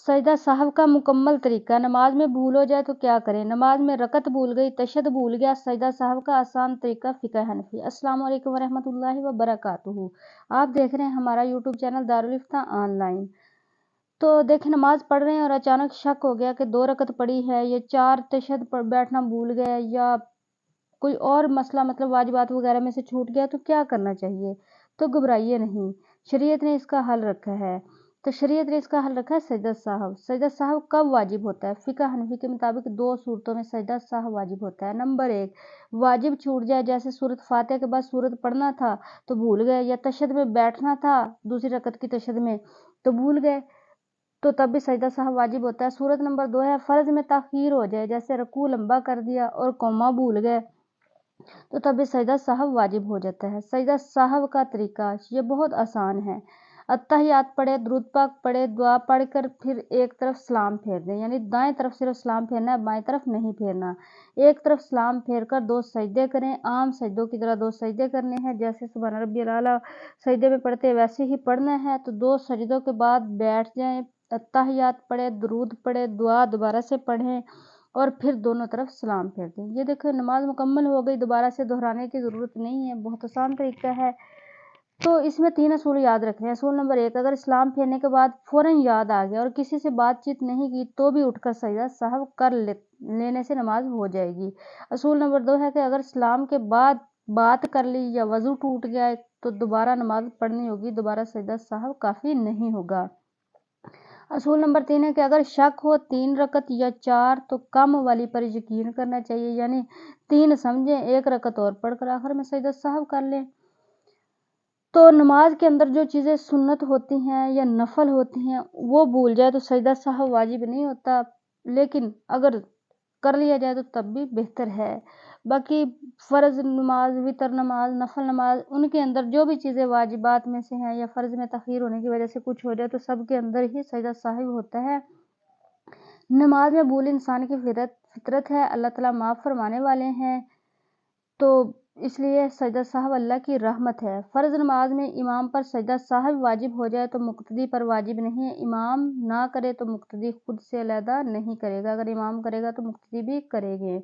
सजदा साहब का मुकम्मल तरीका। नमाज में भूल हो जाए तो क्या करें? नमाज में रकत भूल गई, तशहद भूल गया, सजदा साहब का आसान तरीका फ़िक़्ह हनफ़ी। अस्सलामु अलैकुम वरहमतुल्लाहि वबरकातुहू। आप देख रहे हैं हमारा यूट्यूब चैनल दारुल इफ्ता ऑनलाइन। तो देखें, नमाज पढ़ रहे हैं और अचानक शक हो गया कि 2 रकत पड़ी है, या 4 तशहद पर बैठना भूल गए, या कोई और मसला मतलब वाजिबात वगैरह में से छूट गया, तो क्या करना चाहिए? तो घबराइए नहीं, शरीयत ने इसका हल रखा है। तो शरीयत ने इसका हल रखा है सजदा साहब। सजदा साहब कब वाजिब होता है? फ़िक़्ह हनफ़ी के मुताबिक 2 सूरतों में सजदा साहब वाजिब होता है। नंबर 1, वाजिब छूट जाए, जैसे सूरत फ़ातिहा के बाद सूरत पढ़ना था तो भूल गए, या तशहद में बैठना था दूसरी रकत की तशहद में तो भूल गए, तो तब भी सजदा साहब वाजिब होता है। सूरत नंबर 2 है, फ़र्ज़ में ताख़ीर हो जाए, जैसे रुकू लंबा कर दिया और कोमा भूल गए, तो तब भी सजदा साहब वाजिब हो जाता है। सजदा साहब का तरीका ये बहुत आसान है। अत्तहियात पढ़े, दुरूद पाक पढ़े, दुआ पढ़कर फिर एक तरफ सलाम फेर दें, यानी दाएं तरफ सिर्फ सलाम फेरना है, बाएं तरफ नहीं फेरना। एक तरफ सलाम फेर कर 2 सजदे करें। आम सजदों की तरह 2 सजदे करने हैं, जैसे सुभान रब्बियल आला सजदे में पढ़ते वैसे ही पढ़ना है। तो 2 सजदों के बाद बैठ जाएं, अत्तहियात पढ़े, दुरूद पढ़े, दुआ दोबारा से पढ़ें और फिर दोनों तरफ सलाम फेर दें। ये देखो, नमाज मुकम्मल हो गई, दोबारा से दोहराने की ज़रूरत नहीं है, बहुत आसान तरीका है। तो इसमें 3 असूल याद रखने हैं। असूल नंबर 1, अगर सलाम फेरने के बाद फ़ौरन याद आ गया और किसी से बातचीत नहीं की तो भी उठकर सजदा साहब कर लेने से नमाज हो जाएगी। असूल नंबर 2 है कि अगर सलाम के बाद बात कर ली या वज़ू टूट गया तो दोबारा नमाज पढ़नी होगी, दोबारा सजदा साहब काफ़ी नहीं होगा। असूल नंबर 3 है कि अगर शक हो 3 रकत या 4 तो कम वाली पर यकीन करना चाहिए, यानी 3 समझें, 1 रकत और पढ़कर आखिर में सजदा साहब कर लें। तो नमाज के अंदर जो चीज़ें सुन्नत होती हैं या नफल होती हैं वो भूल जाए तो सजदा साहब वाजिब नहीं होता, लेकिन अगर कर लिया जाए तो तब भी बेहतर है। बाकी फ़र्ज़ नमाज, वितर नमाज, नफल नमाज, उनके अंदर जो भी चीज़ें वाजिबात में से हैं या फ़र्ज़ में तख़ीर होने की वजह से कुछ हो जाए तो सब के अंदर ही सजदा साहब होता है। नमाज में भूल इंसान की फितरत है, अल्लाह ताला माफ़ फरमाने वाले हैं, तो इसलिए सजदा साहब अल्लाह की रहमत है। फ़र्ज़ नमाज में इमाम पर सजदा साहब वाजिब हो जाए तो मुक़्तदी पर वाजिब नहीं है। इमाम ना करे तो मुक़्तदी खुद से अलहदा नहीं करेगा, अगर इमाम करेगा तो मुक़्तदी भी करेंगे।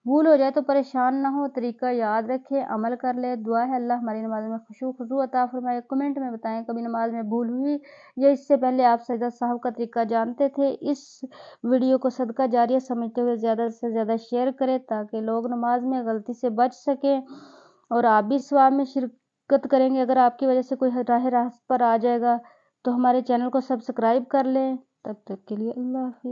भूल हो जाए तो परेशान ना हो, तरीका याद रखें, अमल कर ले। दुआ है अल्लाह हमारी नमाज में खुशू अता फ़रमाए। कमेंट में बताएं कभी नमाज में भूल हुई या इससे पहले आप सजदा साहब का तरीका जानते थे। इस वीडियो को सदका जारिया समझते हुए ज़्यादा से ज़्यादा शेयर करें ताकि लोग नमाज में गलती से बच सकें और आप भी सवाब में शिरकत करेंगे। अगर आपकी वजह से कोई राह पर आ जाएगा तो हमारे चैनल को सब्सक्राइब कर लें। तब तक के लिए अल्लाह हाफ़िज़।